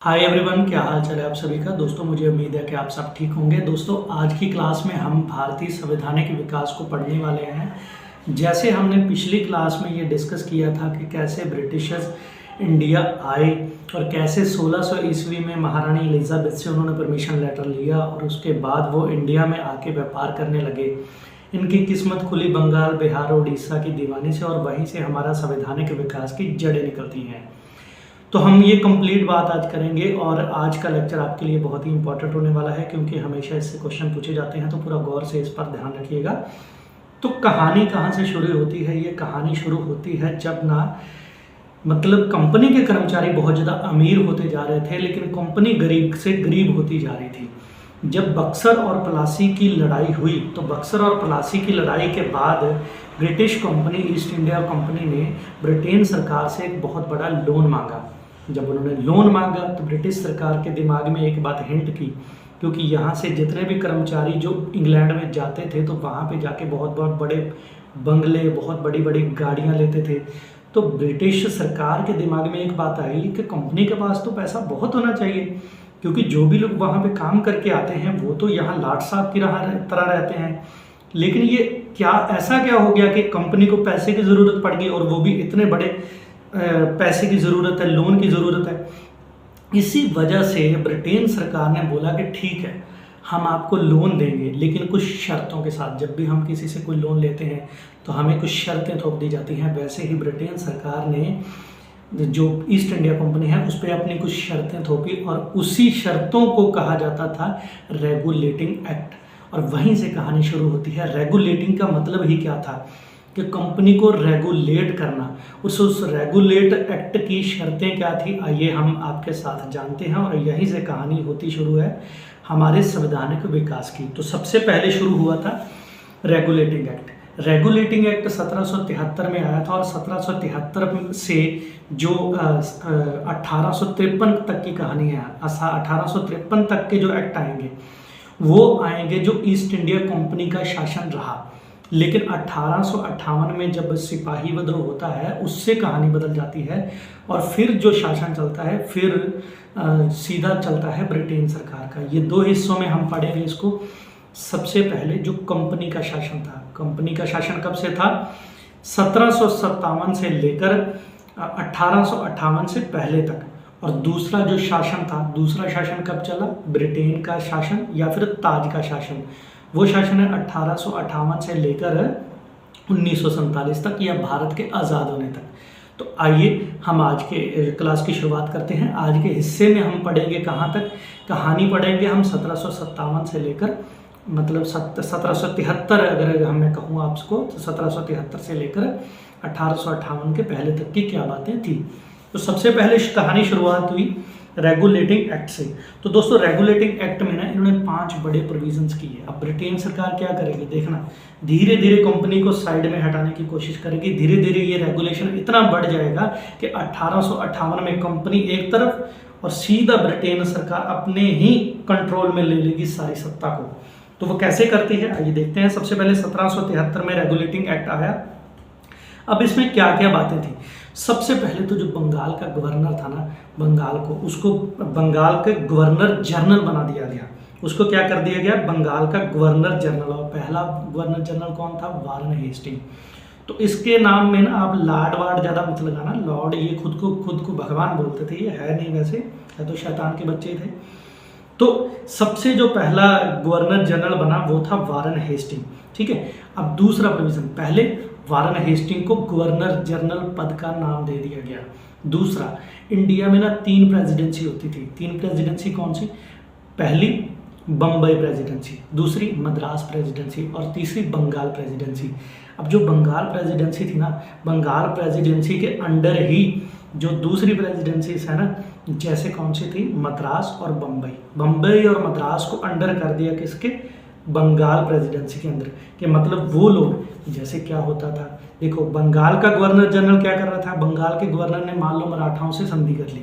Hi everyone, क्या हाल चाल है आप सभी का। दोस्तों मुझे उम्मीद है कि आप सब ठीक होंगे। दोस्तों आज की क्लास में हम भारतीय संवैधानिक विकास को पढ़ने वाले हैं। जैसे हमने पिछली क्लास में ये डिस्कस किया था कि कैसे ब्रिटिशर्स इंडिया आए और कैसे 1600 ईस्वी में महारानी एलिजाबेथ से उन्होंने परमिशन लेटर लिया और उसके बाद वो इंडिया में आके व्यापार करने लगे। इनकी किस्मत खुली बंगाल, बिहार, उड़ीसा की दीवानी से और वहीं से हमारा संवैधानिक विकास की जड़ें निकलती हैं। तो हम ये कंप्लीट बात आज करेंगे और आज का लेक्चर आपके लिए बहुत ही इंपॉर्टेंट होने वाला है क्योंकि हमेशा इससे क्वेश्चन पूछे जाते हैं, तो पूरा गौर से इस पर ध्यान रखिएगा। तो कहानी कहाँ से शुरू होती है? ये कहानी शुरू होती है जब कंपनी के कर्मचारी बहुत ज़्यादा अमीर होते जा रहे थे, लेकिन कंपनी गरीब से गरीब होती जा रही थी। जब बक्सर और प्लासी की लड़ाई हुई तो बक्सर और प्लासी की लड़ाई के बाद British company, east India company ने ब्रिटेन सरकार से एक बहुत बड़ा लोन मांगा। जब उन्होंने लोन मांगा तो ब्रिटिश सरकार के दिमाग में एक बात हिंट की, क्योंकि यहाँ से जितने भी कर्मचारी जो इंग्लैंड में जाते थे तो वहाँ पे जाके बहुत बहुत बड़े बंगले, बहुत बड़ी बड़ी गाड़ियाँ लेते थे। तो ब्रिटिश सरकार के दिमाग में एक बात आई कि कंपनी के पास तो पैसा बहुत होना चाहिए, क्योंकि जो भी लोग वहाँ पे काम करके आते हैं वो तो यहाँ लाट साहब की तरह रहते हैं। लेकिन ये ऐसा क्या हो गया कि कंपनी को पैसे की ज़रूरत पड़ गई, और वो भी इतने बड़े पैसे की ज़रूरत है, लोन की ज़रूरत है। इसी वजह से ब्रिटेन सरकार ने बोला कि ठीक है, हम आपको लोन देंगे, लेकिन कुछ शर्तों के साथ। जब भी हम किसी से कोई लोन लेते हैं तो हमें कुछ शर्तें थोप दी जाती हैं। वैसे ही ब्रिटेन सरकार ने जो ईस्ट इंडिया कंपनी है उस पर अपनी कुछ शर्तें थोपी, और उसी शर्तों को कहा जाता था रेगुलेटिंग एक्ट। और वहीं से कहानी शुरू होती है। रेगुलेटिंग का मतलब ही क्या था कि कंपनी को रेगुलेट करना। उस रेगुलेट एक्ट की शर्तें क्या थी, आइए हम आपके साथ जानते हैं। और यहीं से कहानी होती शुरू है हमारे संवैधानिक विकास की। तो सबसे पहले शुरू हुआ था रेगुलेटिंग एक्ट। रेगुलेटिंग एक्ट 1773 में आया था, और 1773 से जो 1853 तक की कहानी है, 1853 तक के जो एक्ट आएंगे वो आएंगे जो ईस्ट इंडिया कंपनी का शासन रहा। लेकिन 1858 में जब सिपाही विद्रोह होता है उससे कहानी बदल जाती है, और फिर जो शासन चलता है फिर सीधा चलता है ब्रिटेन सरकार का। ये दो हिस्सों में हम पढ़ेंगे इसको। सबसे पहले जो कंपनी का शासन था, कंपनी का शासन कब से था? 1757 से लेकर 1858 से पहले तक। और दूसरा जो शासन था, दूसरा शासन कब चला? ब्रिटेन का शासन या फिर ताज का शासन। वो शासन है 1858 से लेकर 1947 तक, या भारत के आज़ाद होने तक। तो आइए हम आज के क्लास की शुरुआत करते हैं। आज के हिस्से में हम पढ़ेंगे कहाँ तक? कहानी पढ़ेंगे हम 1757 से लेकर 1773, अगर मैं कहूँ आपको तो 1773 से लेकर 1858 के पहले तक की क्या बातें थी। तो सबसे पहले कहानी शुरुआत हुई रेगुलेटिंग एक्ट से। तो दोस्तों रेगुलेटिंग एक्ट में इन्होंने 5 बड़े प्रोविजंस किए। अब ब्रिटेन सरकार क्या करेगी, देखना, धीरे धीरे कंपनी को साइड में हटाने की कोशिश करेगी। धीरे धीरे ये रेगुलेशन इतना बढ़ जाएगा कि 1858 में कंपनी एक तरफ और सीधा ब्रिटेन सरकार अपने ही कंट्रोल में ले लेगी सारी सत्ता को। तो वो कैसे करती है आइए देखते हैं। सबसे पहले 1773 में रेगुलेटिंग एक्ट आया। अब इसमें क्या क्या बातें थी? सबसे पहले तो जो बंगाल का गवर्नर था ना, उसको बंगाल के गवर्नर जनरल बना दिया गया। उसको क्या कर दिया गया? बंगाल का गवर्नर जनरल। और पहला गवर्नर जनरल कौन था? Warren Hastings. तो इसके नाम में ना आप लाड वाड ज़्यादा मत लगाना। लॉर्ड ये खुद को भगवान बोलते थे, ये है नहीं, वैसे है तो शैतान के बच्चे थे। तो सबसे जो पहला गवर्नर जनरल बना वो था वारेन हेस्टिंग। ठीक है। अब दूसरा प्रोविजन, पहले वारेन हेस्टिंग को गवर्नर जनरल पद का नाम दे दिया गया। दूसरा, इंडिया में 3 प्रेसिडेंसी होती थी। 3 प्रेसिडेंसी कौन सी? पहली बम्बई प्रेसिडेंसी, दूसरी मद्रास प्रेसिडेंसी, और तीसरी बंगाल प्रेसिडेंसी। अब जो बंगाल प्रेसिडेंसी थी ना, बंगाल प्रेसिडेंसी के अंडर ही जो दूसरी प्रेसिडेंसीज है ना, जैसे कौन सी थी? मद्रास और बम्बई और मद्रास को अंडर कर दिया किसके? बंगाल प्रेसिडेंसी के अंदर। कि मतलब वो लोग, जैसे क्या होता था, देखो बंगाल का गवर्नर जनरल क्या कर रहा था? बंगाल के गवर्नर ने मान लो मराठाओं से संधि कर ली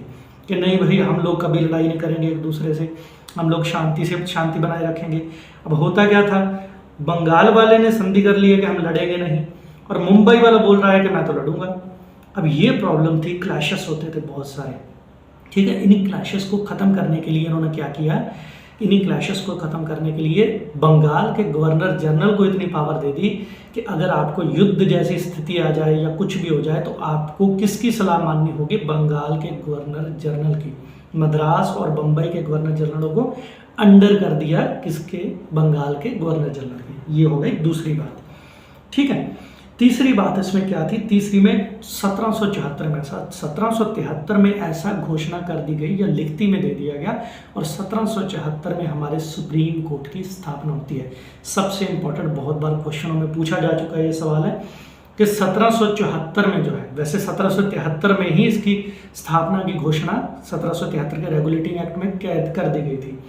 कि नहीं भाई, हम लोग कभी लड़ाई नहीं करेंगे एक दूसरे से, हम लोग शांति बनाए रखेंगे। अब होता क्या था? बंगाल वाले ने संधि कर ली है कि हम लड़ेंगे नहीं, और मुंबई वाला बोल रहा है कि मैं तो लड़ूंगा। अब ये प्रॉब्लम थी, क्लैशेस होते थे बहुत सारे। ठीक है। इन्हीं क्लैशेस को ख़त्म करने के लिए इन्होंने क्या किया, इन्हीं क्लैशेस को ख़त्म करने के लिए बंगाल के गवर्नर जनरल को इतनी पावर दे दी कि अगर आपको युद्ध जैसी स्थिति आ जाए या कुछ भी हो जाए तो आपको किसकी सलाह माननी होगी, बंगाल के गवर्नर जनरल की। मद्रास और बम्बई के गवर्नर जनरलों को अंडर कर दिया किसके, बंगाल के गवर्नर जनरल के। ये हो गई दूसरी बात, ठीक है। तीसरी बात इसमें क्या थी, तीसरी में 1773 में ऐसा घोषणा कर दी गई या लिखती में दे दिया गया और 1774 में हमारे सुप्रीम कोर्ट की स्थापना होती है। सबसे इंपॉर्टेंट, बहुत बार क्वेश्चनों में पूछा जा चुका है ये सवाल है कि 1774 में जो है, वैसे 1773 में ही इसकी स्थापना की घोषणा 1773 के रेगुलेटिंग एक्ट में कैद कर दी गई थी,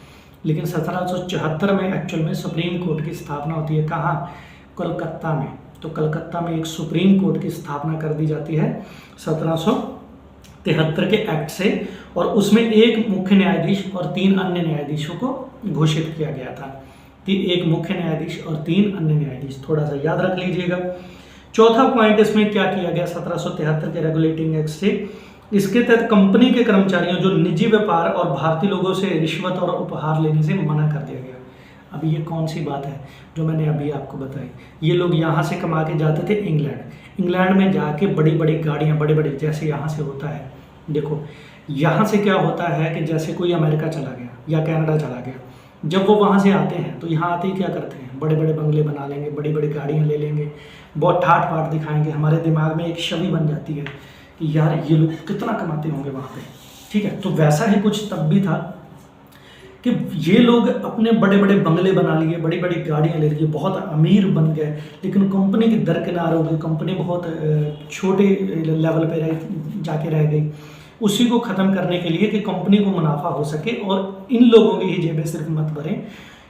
लेकिन 1774 में एक्चुअल में सुप्रीम कोर्ट की स्थापना होती है। कहाँ, कोलकाता में। तो कलकत्ता में एक सुप्रीम कोर्ट की स्थापना कर दी जाती है 1773 के एक्ट से, और उसमें एक मुख्य न्यायाधीश और 3 अन्य न्यायाधीशों को घोषित किया गया था। एक मुख्य न्यायाधीश और 3 अन्य न्यायाधीश, थोड़ा सा याद रख लीजिएगा। चौथा पॉइंट इसमें क्या किया गया 1773 के रेगुलेटिंग एक्ट से, इसके तहत कंपनी के कर्मचारियों जो निजी व्यापार और भारतीय लोगों से रिश्वत और उपहार लेने से मना कर दिया गया। अब ये कौन सी बात है जो मैंने अभी आपको बताई, ये लोग यहाँ से कमा के जाते थे इंग्लैंड में जाके बड़ी बड़ी गाड़ियाँ, बड़े बड़े, जैसे यहाँ से होता है, देखो यहाँ से क्या होता है कि जैसे कोई अमेरिका चला गया या कनाडा चला गया, जब वो वहाँ से आते हैं तो यहाँ आते ही क्या करते हैं, बड़े बड़े बंगले बना लेंगे, बड़ी बड़ी गाड़ियाँ ले लेंगे, बहुत ठाट बाट दिखाएंगे। हमारे दिमाग में एक छवि बन जाती है कि यार ये लोग कितना कमाते होंगे वहाँ पे, ठीक है। तो वैसा ही कुछ तब भी था कि ये लोग अपने बड़े बड़े बंगले बना लिए, बड़ी बड़ी गाड़ियाँ ले लिए, बहुत अमीर बन गए, लेकिन कंपनी की दरकिनार हो गई, कंपनी बहुत छोटे लेवल पे जाके रह गई। उसी को ख़त्म करने के लिए कि कंपनी को मुनाफा हो सके और इन लोगों की ही जेबें सिर्फ मत भरें,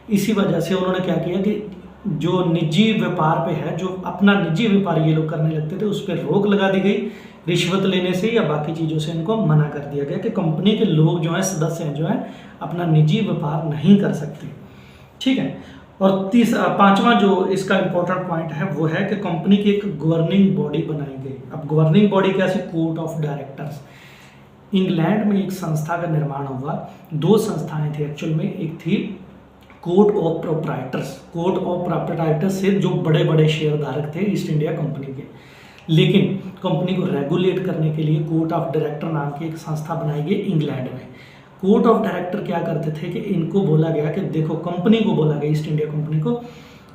इसी वजह से उन्होंने क्या किया कि जो निजी व्यापार पे है, जो अपना निजी व्यापार ये लोग करने लगते थे, उस पर रोक लगा दी गई। रिश्वत लेने से या बाकी चीज़ों से इनको मना कर दिया गया कि कंपनी के लोग जो हैं, सदस्य हैं जो हैं, अपना निजी व्यापार नहीं कर सकते, ठीक है। और पांचवा जो इसका इम्पोर्टेंट पॉइंट है वो है कि कंपनी की एक गवर्निंग बॉडी बनाई गई। अब गवर्निंग बॉडी कैसी, कोर्ट ऑफ डायरेक्टर्स। इंग्लैंड में एक संस्था का निर्माण हुआ, 2 संस्थाएं थी एक्चुअल में, एक थी court of proprietors. Court of proprietors से जो बड़े बड़े शेयरधारक थे ईस्ट इंडिया कंपनी के, लेकिन कंपनी को रेगुलेट करने के लिए कोर्ट ऑफ डायरेक्टर नाम की एक संस्था बनाई गई इंग्लैंड में। कोर्ट ऑफ डायरेक्टर क्या करते थे कि इनको बोला गया कि देखो, कंपनी को बोला गया, ईस्ट इंडिया कंपनी को,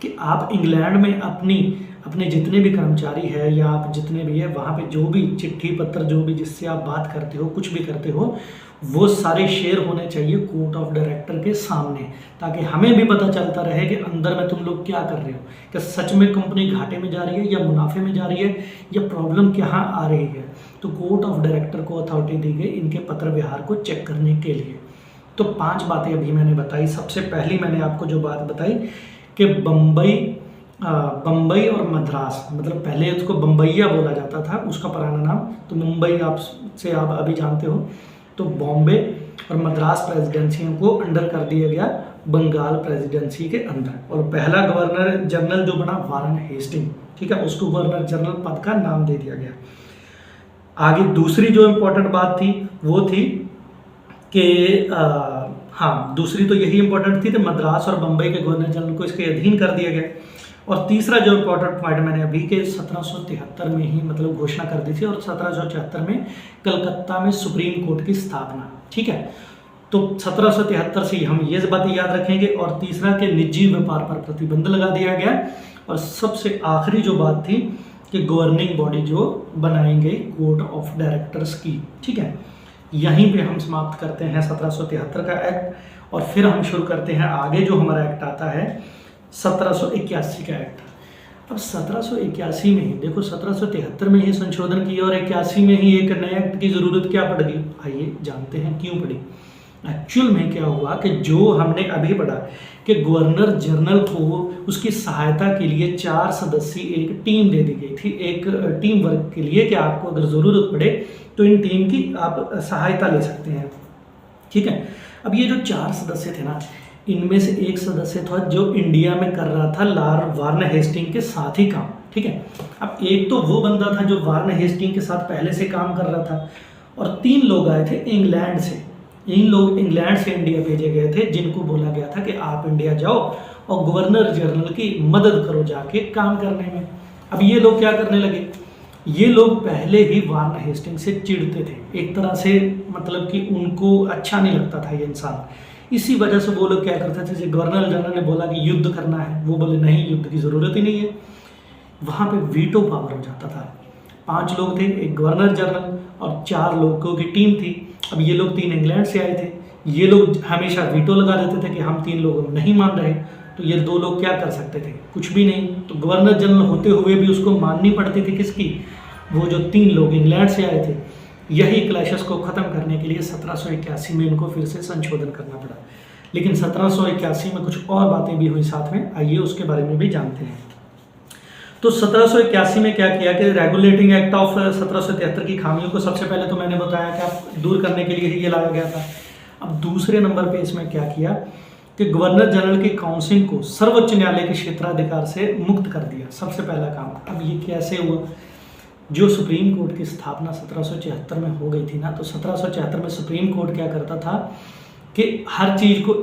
कि आप इंग्लैंड में अपने जितने भी कर्मचारी है या आप जितने भी है वहाँ पे जो भी चिट्ठी पत्र, जो भी जिससे आप बात करते हो, कुछ भी करते हो, वो सारे शेयर होने चाहिए कोर्ट ऑफ डायरेक्टर के सामने, ताकि हमें भी पता चलता रहे कि अंदर में तुम लोग क्या कर रहे हो, कि सच में कंपनी घाटे में जा रही है या मुनाफे में जा रही है या प्रॉब्लम कहाँ आ रही है। तो कोर्ट ऑफ डायरेक्टर को अथॉरिटी दी गई इनके पत्र व्यवहार को चेक करने के लिए। तो 5 बातें अभी मैंने बताई। सबसे पहली मैंने आपको जो बात बताई कि बम्बई और मद्रास, मतलब पहले उसको बम्बैया बोला जाता था, उसका पुराना नाम, तो मुंबई आप अभी जानते हो। तो बॉम्बे और मद्रास प्रेसिडेंसियों को अंडर कर दिया गया बंगाल प्रेसिडेंसी के अंदर, और पहला गवर्नर जनरल जो बना वारन हेस्टिंग, ठीक है, उसको गवर्नर जनरल पद का नाम दे दिया गया। आगे दूसरी जो इम्पोर्टेंट बात थी वो थी कि दूसरी तो यही इम्पोर्टेंट थी कि मद्रास और बम्बई के गवर्नर जनरल को इसके अधीन कर दिया गया। और तीसरा जो इम्पोर्टेंट पॉइंट मैंने अभी के 1773 में ही मतलब घोषणा कर दी थी, और 1774 में कलकत्ता में सुप्रीम कोर्ट की स्थापना, ठीक है। तो 1773 से हम ये बातें याद रखेंगे। और तीसरा के निजी व्यापार पर प्रतिबंध लगा दिया गया। और सबसे आखिरी जो बात थी कि गवर्निंग बॉडी जो बनाई गई कोर्ट ऑफ डायरेक्टर्स की, ठीक है। यहीं पे हम समाप्त करते हैं 1773 का एक्ट, और फिर हम शुरू करते हैं आगे जो हमारा एक्ट आता है 1781 का एक्ट। अब 1781 में ही देखो, 1773 में ही संशोधन किया और 81 में ही एक नए एक्ट की ज़रूरत क्या पड़ गई, आइए जानते हैं क्यों पड़ी। एक्चुअल में क्या हुआ कि जो हमने अभी पढ़ा कि गवर्नर जनरल को उसकी सहायता के लिए 4 सदस्यीय एक टीम दे दी गई थी, एक टीम वर्क के लिए, कि आपको अगर ज़रूरत पड़े तो इन टीम की आप सहायता ले सकते हैं, ठीक है। अब ये जो 4 सदस्य थे ना, इनमें से एक सदस्य था जो इंडिया में कर रहा था लॉर्ड वारन हेस्टिंग के साथ ही काम, ठीक है। अब एक तो वो बंदा था जो वारन हेस्टिंग के साथ पहले से काम कर रहा था, और 3 लोग आए थे इंग्लैंड से। इन लोग इंग्लैंड से इंडिया भेजे गए थे, जिनको बोला गया था कि आप इंडिया जाओ और गवर्नर जनरल की मदद करो जाके काम करने में। अब ये लोग क्या करने लगे, ये लोग पहले ही वार्न हेस्टिंग से चिढ़ते थे, एक तरह से मतलब कि उनको अच्छा नहीं लगता था ये इंसान। इसी वजह से वो लोग क्या करते थे, जैसे गवर्नर जनरल ने बोला कि युद्ध करना है, वो बोले नहीं युद्ध की ज़रूरत ही नहीं है। वहाँ पे वीटो पावर हो जाता था। 5 लोग थे, एक गवर्नर जनरल और 4 लोगों की टीम थी। अब ये लोग 3 इंग्लैंड से आए थे, ये लोग हमेशा वीटो लगा देते थे कि हम 3 लोग नहीं मान रहे, तो ये 2 लोग क्या कर सकते थे, कुछ भी नहीं। तो गवर्नर जनरल होते हुए भी उसको माननी पड़ती थी किसकी, वो जो 3 लोग इंग्लैंड से आए थे। यही क्लैशेस को ख़त्म करने के लिए 1781 में इनको फिर से संशोधन करना पड़ा। लेकिन 1781 में कुछ और बातें भी हुई साथ में, आइए उसके बारे में भी जानते हैं। तो 1781 में क्या किया कि रेगुलेटिंग एक्ट ऑफ 1773 की खामियों को सबसे पहले तो मैंने बताया कि आप दूर करने के लिए ही ये लाया गया था। अब दूसरे नंबर पे इसमें क्या किया कि गवर्नर जनरल की काउंसिल को सर्वोच्च न्यायालय के क्षेत्राधिकार से मुक्त कर दिया, सबसे पहला काम। अब ये कैसे हुआ, जो सुप्रीम कोर्ट की स्थापना 1774 में हो गई थी ना, तो 1774 में सुप्रीम कोर्ट क्या करता था कि हर चीज़ को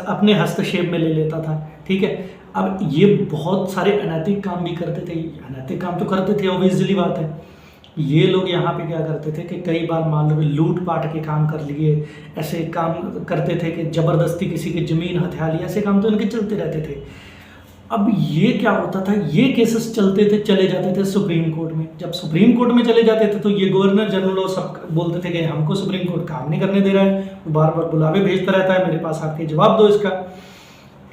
अपने हस्तक्षेप में ले लेता था, ठीक है। अब ये बहुत सारे अनैतिक काम भी करते थे, अनैतिक काम तो करते थे, ऑब्वियसली बात है। ये लोग यहाँ पे क्या करते थे कि कई बार मान लो लूट पाट के काम कर लिए, ऐसे काम करते थे कि ज़बरदस्ती किसी की ज़मीन हथिया ली, ऐसे काम तो इनके चलते रहते थे। अब ये क्या होता था, ये केसेस चलते थे, चले जाते थे सुप्रीम कोर्ट में। जब सुप्रीम कोर्ट में चले जाते थे तो ये गवर्नर जनरल और सब बोलते थे कि हमको सुप्रीम कोर्ट काम नहीं करने दे रहा है, वो बार बार बुलावे भेजता रहता है, मेरे पास आपके जवाब दो इसका।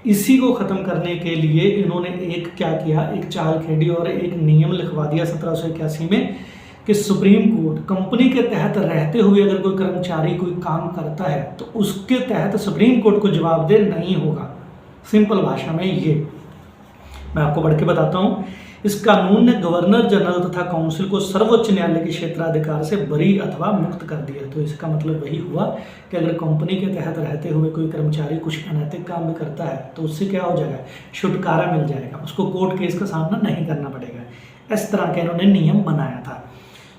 इसी को ख़त्म करने के लिए इन्होंने एक क्या किया, एक चाल खेली और एक नियम लिखवा दिया 1781 में कि सुप्रीम कोर्ट कंपनी के तहत रहते हुए अगर कोई कर्मचारी कोई काम करता है तो उसके तहत सुप्रीम कोर्ट को जवाबदेह नहीं होगा। सिंपल भाषा में ये मैं आपको बढ़ के बताता हूँ। इस कानून ने गवर्नर जनरल तथा काउंसिल को सर्वोच्च न्यायालय के क्षेत्राधिकार से बरी अथवा मुक्त कर दिया। तो इसका मतलब वही हुआ कि अगर कंपनी के तहत रहते हुए कोई कर्मचारी कुछ अनैतिक काम भी करता है तो उससे क्या हो जाएगा, छुटकारा मिल जाएगा, उसको कोर्ट केस का सामना नहीं करना पड़ेगा। इस तरह का इन्होंने नियम बनाया था।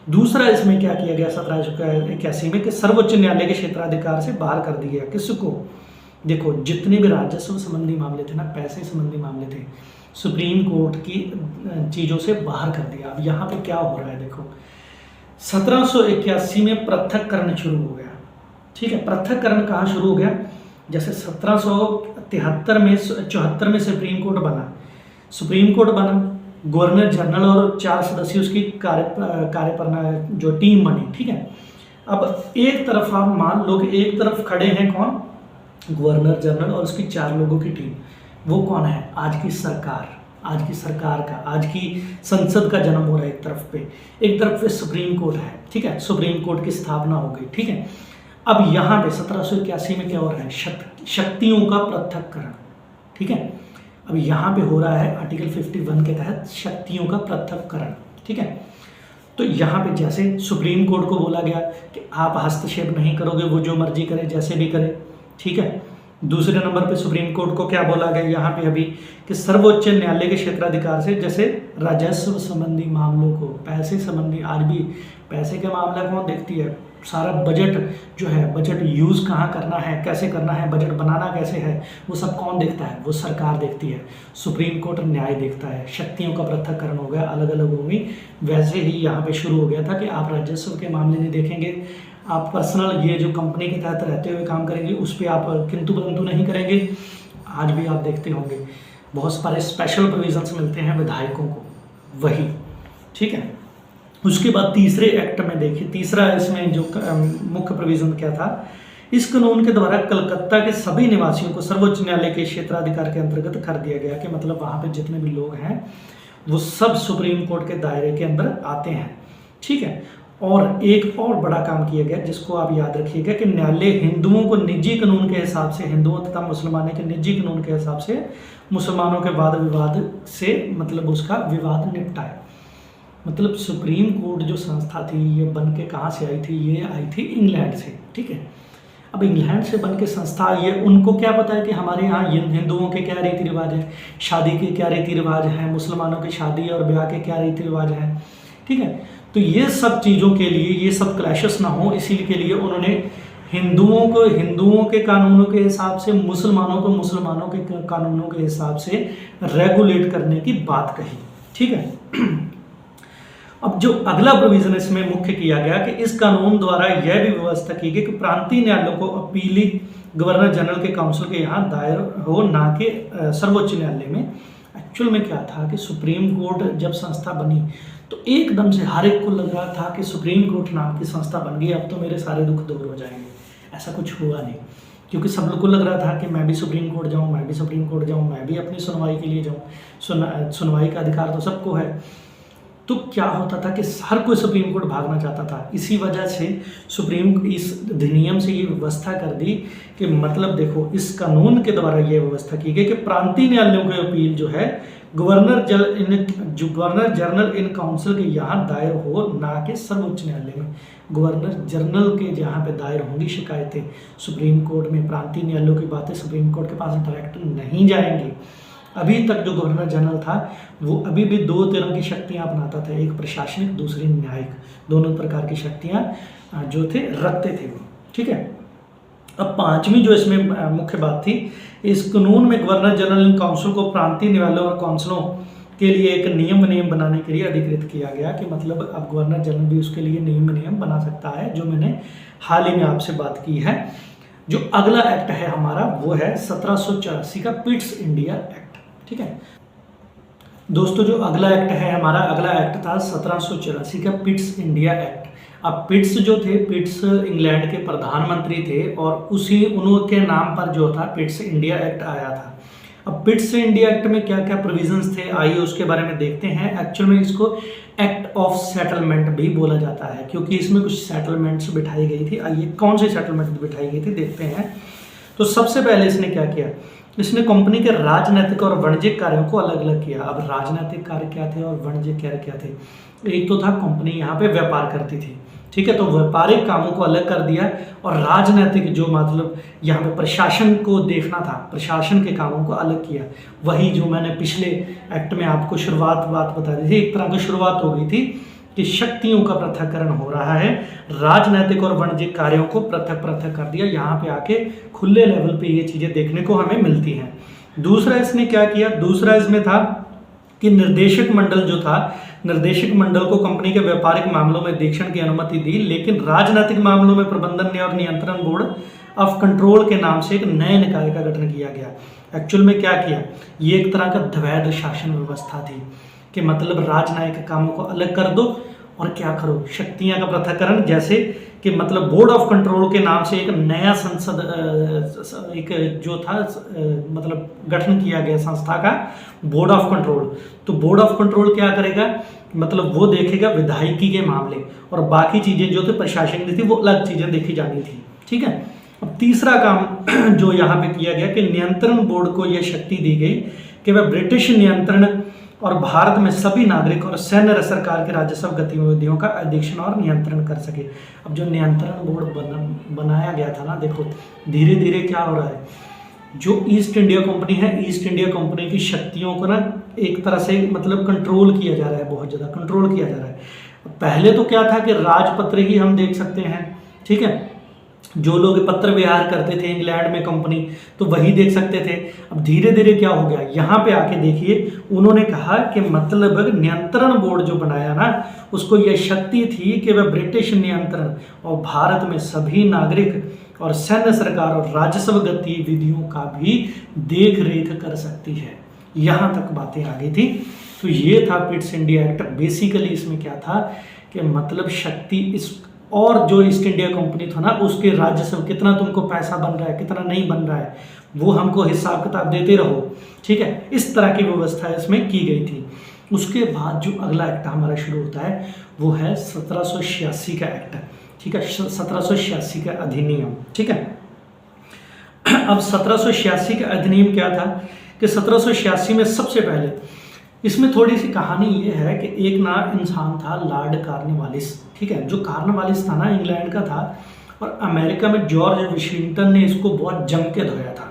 दूसरा इसमें क्या किया गया 1781 में कि सर्वोच्च न्यायालय के क्षेत्राधिकार से बाहर कर दिया किसको, देखो जितने भी राजस्व संबंधी मामले थे ना, पैसे संबंधी मामले थे, सुप्रीम कोर्ट की चीज़ों से बाहर कर दिया। अब यहाँ पे क्या हो रहा है, देखो 1781 में पृथक्करण शुरू हो गया, ठीक है। पृथक्करण कहाँ शुरू हो गया, जैसे 1773 में 74 में सुप्रीम कोर्ट बना, गवर्नर जनरल और 4 सदस्य उसकी कार्यप्रणाली जो टीम बनी, ठीक है। अब एक तरफ आप मान लो कि एक तरफ खड़े हैं कौन, गवर्नर जनरल और उसकी 4 लोगों की टीम। वो कौन है, आज की सरकार का, आज की संसद का जन्म हो रहा है एक तरफ पे सुप्रीम कोर्ट है, ठीक है। सुप्रीम कोर्ट की स्थापना हो गई, ठीक है। अब यहाँ पे 1781 में क्या हो रहा है, शक्तियों का पृथक्करण, ठीक है। अब यहाँ पे हो रहा है आर्टिकल 51 के तहत शक्तियों का पृथक्करण, ठीक है। तो यहाँ पे जैसे सुप्रीम कोर्ट को बोला गया कि आप हस्तक्षेप नहीं करोगे, वो जो मर्जी करे जैसे भी करे, ठीक है। दूसरे नंबर पे सुप्रीम कोर्ट को क्या बोला गया यहाँ पे अभी कि सर्वोच्च न्यायालय के क्षेत्राधिकार से, जैसे राजस्व संबंधी मामलों को, पैसे संबंधी, आज भी पैसे का मामला कौन देखती है, सारा बजट जो है, बजट यूज़ कहाँ करना है, कैसे करना है, बजट बनाना कैसे है, वो सब कौन देखता है, वो सरकार देखती है। सुप्रीम कोर्ट न्याय देखता है। शक्तियों का पृथक्करण हो गया, अलग अलग हो गई। वैसे ही यहाँ पे शुरू हो गया था कि आप राजस्व के मामले नहीं देखेंगे, आप पर्सनल ये जो कंपनी के तहत रहते हुए काम करेंगे उस पर आप किंतु परंतु नहीं करेंगे। आज भी आप देखते होंगे बहुत सारे स्पेशल प्रोविजंस मिलते हैं विधायकों को, वही, ठीक है। उसके बाद तीसरे एक्ट में देखिए, तीसरा इसमें जो मुख्य प्रोविजन क्या था, इस कानून के द्वारा कलकत्ता के सभी निवासियों को सर्वोच्च न्यायालय के क्षेत्राधिकार के अंतर्गत कर दिया गया कि मतलब वहाँ पे जितने भी लोग हैं वो सब सुप्रीम कोर्ट के दायरे के अंदर आते हैं, ठीक है। और एक और बड़ा काम किया गया जिसको आप याद रखिएगा कि न्यायालय हिंदुओं को निजी कानून के हिसाब से, हिंदुओं तथा मुसलमानों के निजी कानून के हिसाब से मुसलमानों के वाद विवाद से मतलब उसका विवाद निपटाए। मतलब सुप्रीम कोर्ट जो संस्था थी ये बन के कहाँ से आई थी, ये आई थी इंग्लैंड से, ठीक है। अब इंग्लैंड से बन के संस्था, ये उनको क्या पता है कि हमारे यहाँ हिंदुओं के क्या रीति रिवाज हैं, शादी के क्या रीति रिवाज हैं, मुसलमानों की शादी और ब्याह के क्या रीति रिवाज हैं, ठीक है। तो ये सब चीज़ों के लिए, ये सब क्लैशेस ना हो, इसीलिए के लिए उन्होंने हिंदुओं को हिंदुओं के कानूनों के हिसाब से, मुसलमानों को मुसलमानों के कानूनों के हिसाब से रेगुलेट करने की बात कही। ठीक है। अब जो अगला प्रोविजन इसमें मुख्य किया गया कि इस कानून द्वारा यह भी व्यवस्था की गई कि प्रांतीय न्यायालयों को अपीली गवर्नर जनरल के काउंसिल के यहाँ दायर हो, ना कि सर्वोच्च न्यायालय में। एक्चुअल में क्या था कि सुप्रीम कोर्ट जब संस्था बनी तो एकदम से हर एक को लग रहा था कि सुप्रीम कोर्ट नाम की संस्था बन गई, अब तो मेरे सारे दुख दूर हो जाएंगे। ऐसा कुछ हुआ नहीं, क्योंकि सब लोग को लग रहा था कि मैं भी सुप्रीम कोर्ट जाऊँ, मैं भी सुप्रीम कोर्ट जाऊँ, मैं भी अपनी सुनवाई के लिए जाऊँ। सुनवाई का अधिकार तो सबको है। तो क्या होता था कि हर कोई सुप्रीम कोर्ट भागना चाहता था। इसी वजह से इस अधिनियम से ये व्यवस्था कर दी कि मतलब देखो, इस कानून के द्वारा ये व्यवस्था की गई कि प्रांतीय न्यायालयों की अपील जो है गवर्नर जनरल इन काउंसिल के यहाँ दायर हो, ना कि सर्वोच्च न्यायालय में। गवर्नर जनरल के जहाँ पे दायर होंगी शिकायतें, सुप्रीम कोर्ट में प्रांतीय न्यायालयों की बातें सुप्रीम कोर्ट के पास डायरेक्ट नहीं जाएंगी। अभी तक जो गवर्नर जनरल था वो अभी भी दो तरह की शक्तियां अपनाता था, एक प्रशासनिक, दूसरी न्यायिक। दोनों प्रकार की शक्तियां जो थे रखते थे वो। ठीक है। अब पांचवी जो इसमें मुख्य बात थी, इस कानून में गवर्नर जनरल काउंसिल को प्रांतीय न्यायालयों और काउंसिलों के लिए एक नियम बनाने के लिए अधिकृत किया गया कि मतलब अब गवर्नर जनरल भी उसके लिए नियम बना सकता है, जो मैंने हाल ही में आपसे बात की है। जो अगला एक्ट है हमारा वो है 1784 का पिट्स इंडिया एक्ट। ठीक है दोस्तों, जो अगला एक्ट है हमारा, अगला एक्ट था 1784 का पिट्स इंडिया एक्ट। अब पिट्स जो थे, पिट्स इंग्लैंड के प्रधानमंत्री थे और उनके नाम पर जो था पिट्स इंडिया एक्ट आया था। अब पिट्स इंडिया एक्ट में क्या क्या प्रोविजंस थे, आइए उसके बारे में देखते हैं। एक्चुअल में इसको एक्ट ऑफ सेटलमेंट भी बोला जाता है, क्योंकि इसमें कुछ सेटलमेंट्स बिठाई गई थी। आइए कौन सी सेटलमेंट बिठाई गई थी देखते हैं। तो सबसे पहले इसने क्या किया, इसने कंपनी के राजनीतिक और वाणिज्यिक कार्यों को अलग अलग किया। अब राजनीतिक कार्य क्या थे और वाणिज्यिक कार्य क्या थे। एक तो था कंपनी यहाँ पे व्यापार करती थी, ठीक है, तो व्यापारिक कामों को अलग कर दिया, और राजनीतिक जो मतलब यहाँ पे प्रशासन को देखना था, प्रशासन के कामों को अलग किया। वही जो मैंने पिछले एक्ट में आपको बात बता दी थी, एक तरह की शुरुआत हो गई थी कि शक्तियों का पृथक्करण हो रहा है, राजनीतिक और वाणिज्यिक कार्यों को पृथक कर दिया। यहाँ पे आके खुले लेवल पे ये चीजें देखने को हमें मिलती हैं। दूसरा इसने क्या किया, दूसरा इसमें था कि निर्देशक मंडल जो था, निर्देशक मंडल को कंपनी के व्यापारिक मामलों में देखने की अनुमति दी, लेकिन राजनीतिक मामलों में प्रबंधन और नियंत्रण बोर्ड ऑफ कंट्रोल के नाम से एक नए निकाय का गठन किया गया। एक्चुअल में क्या किया, ये एक तरह का द्वैध शासन व्यवस्था थी कि मतलब राजनयिक कामों को अलग कर दो और क्या करो, शक्तियां का पृथक्करण। जैसे कि मतलब बोर्ड ऑफ कंट्रोल के नाम से एक नया संसद एक जो था मतलब गठन किया गया संस्था का, बोर्ड ऑफ कंट्रोल। तो बोर्ड ऑफ कंट्रोल क्या करेगा, मतलब वो देखेगा विधायिकी के मामले, और बाकी चीजें जो थे प्रशासन की थी वो अलग चीजें देखी जानी थी। ठीक है। अब तीसरा काम जो यहाँ पे किया गया कि नियंत्रण बोर्ड को यह शक्ति दी गई कि वह ब्रिटिश नियंत्रण और भारत में सभी नागरिक और सैन्य सरकार के राजस्व गतिविधियों का अधीक्षण और नियंत्रण कर सके। अब जो नियंत्रण बोर्ड बनाया गया था ना, देखो धीरे धीरे क्या हो रहा है, जो ईस्ट इंडिया कंपनी है, ईस्ट इंडिया कंपनी की शक्तियों को ना एक तरह से मतलब कंट्रोल किया जा रहा है, बहुत ज़्यादा कंट्रोल किया जा रहा है। पहले तो क्या था कि राजपत्र ही हम देख सकते हैं, ठीक है, जो लोग पत्र व्यवहार करते थे इंग्लैंड में कंपनी, तो वही देख सकते थे। अब धीरे धीरे क्या हो गया, यहाँ पे आके देखिए उन्होंने कहा कि मतलब नियंत्रण बोर्ड जो बनाया ना, उसको यह शक्ति थी कि वह ब्रिटिश नियंत्रण और भारत में सभी नागरिक और सैन्य सरकार और राजस्व गतिविधियों का भी देख रेख कर सकती है। यहाँ तक बातें आ गई थी। तो ये था पिट्स इंडिया एक्ट। बेसिकली इसमें क्या था कि मतलब शक्ति इस, और जो ईस्ट इंडिया कंपनी था ना, उसके राजस्व कितना तुमको पैसा बन रहा है, कितना नहीं बन रहा है, वो हमको हिसाब किताब देते रहो। ठीक है, इस तरह की व्यवस्था इसमें की गई थी। उसके बाद जो अगला एक्ट हमारा शुरू होता है वो है 1786 का एक्ट। ठीक है, 1786 का अधिनियम। ठीक है, अब 1786 का अधिनियम क्या था कि 1786 में सबसे पहले इसमें थोड़ी सी कहानी ये है कि एक ना इंसान था लॉर्ड कॉर्नवालिस। ठीक है, जो कॉर्नवालिस था ना इंग्लैंड का था, और अमेरिका में जॉर्ज वाशिंगटन ने इसको बहुत जम के धोया था।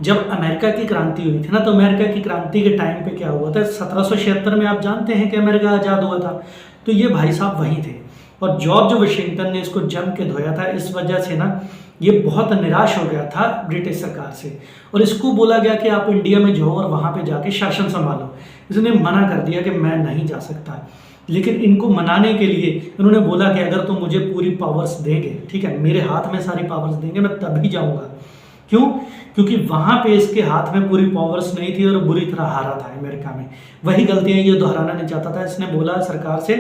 जब अमेरिका की क्रांति हुई थी ना, तो अमेरिका की क्रांति के टाइम पे क्या हुआ था, 1776 में आप जानते हैं कि अमेरिका आज़ाद हुआ था। तो ये भाई साहब वहीं थे। और जॉर्ज वाशिंगटन ने इसको जम के धोया था। इस वजह से ना ये बहुत निराश हो गया था ब्रिटिश सरकार से, और इसको बोला गया कि आप इंडिया में जाओ और वहाँ पे जाके शासन संभालो। इसने मना कर दिया कि मैं नहीं जा सकता। लेकिन इनको मनाने के लिए इन्होंने बोला कि अगर तुम मुझे पूरी पावर्स देंगे, ठीक है, मेरे हाथ में सारी पावर्स देंगे, मैं तभी जाऊँगा। क्यों? क्योंकि वहाँ पे इसके हाथ में पूरी पावर्स नहीं थी और बुरी तरह हारा था अमेरिका में। वही गलतियाँ ये दोहराना नहीं चाहता था। इसने बोला सरकार से